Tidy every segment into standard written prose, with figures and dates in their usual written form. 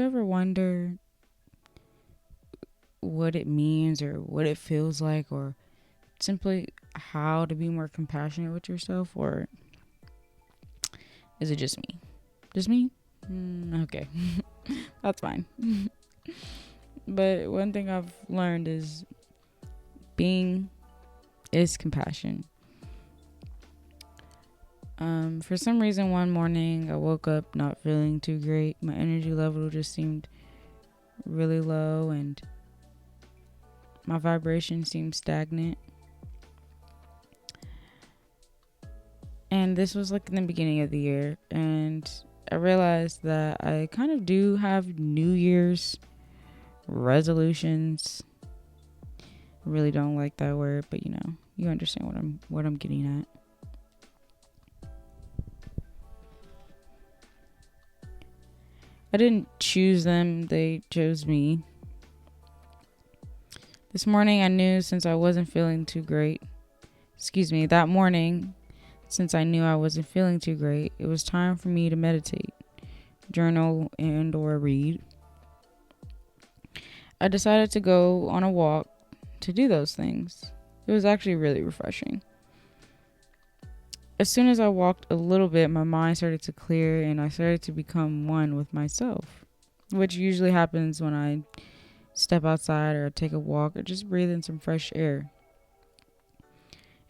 ever wonder what it means or what it feels like, or simply how to be more compassionate with yourself? Or is it just me? Just me? Okay. That's fine. But one thing I've learned is being is compassion. For some reason, one morning I woke up not feeling too great. My energy level just seemed really low, and my vibration seemed stagnant. And this was like in the beginning of the year, and I realized that I kind of do have New Year's resolutions. I really don't like that word, but you understand what I'm getting at. I didn't choose them, they chose me. This morning I knew since I wasn't feeling too great. That morning, since I knew I wasn't feeling too great, it was time for me to meditate, journal, and or read. I decided to go on a walk to do those things. It was actually really refreshing. As soon as I walked a little bit, my mind started to clear and I started to become one with myself, which usually happens when I step outside or take a walk or just breathe in some fresh air.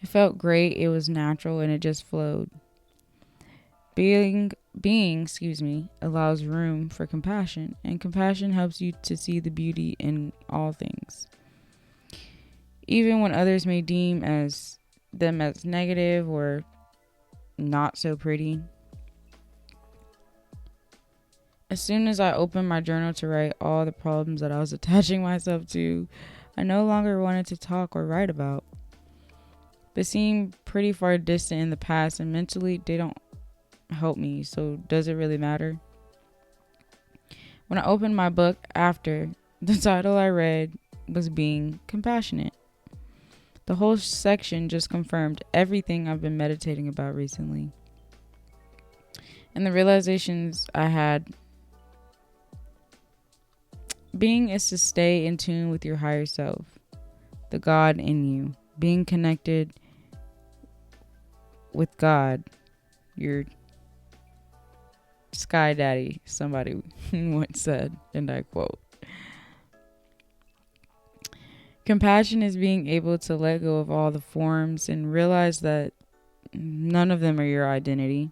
It felt great, it was natural, and it just flowed. Being, allows room for compassion, and compassion helps you to see the beauty in all things. Even when others may deem them as negative or not so pretty. As soon as I opened my journal to write all the problems that I was attaching myself to, I no longer wanted to talk or write about. They seem pretty far distant in the past, and mentally they don't help me, so does it really matter? When I opened my book after, the title I read was Being Compassionate. The whole section just confirmed everything I've been meditating about recently. And the realizations I had. Being is to stay in tune with your higher self, the God in you. Being connected with God, your sky daddy, somebody once said, and I quote. Compassion is being able to let go of all the forms and realize that none of them are your identity.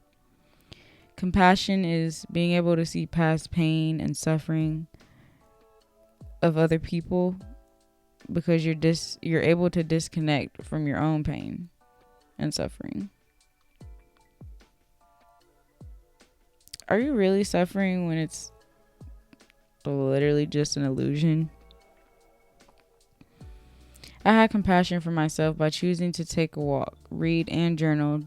Compassion is being able to see past pain and suffering of other people because you're able to disconnect from your own pain and suffering. Are you really suffering when it's literally just an illusion? I had compassion for myself by choosing to take a walk, read, and journal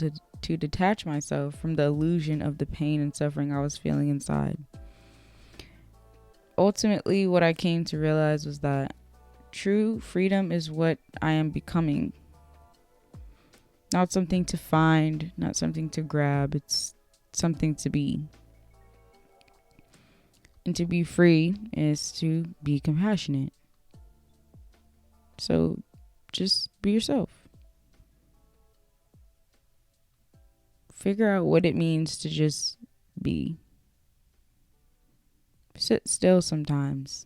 to detach myself from the illusion of the pain and suffering I was feeling inside. Ultimately, what I came to realize was that true freedom is what I am becoming. Not something to find, not something to grab, it's something to be. And to be free is to be compassionate. So just be yourself. Figure out what it means to just be. Sit still sometimes.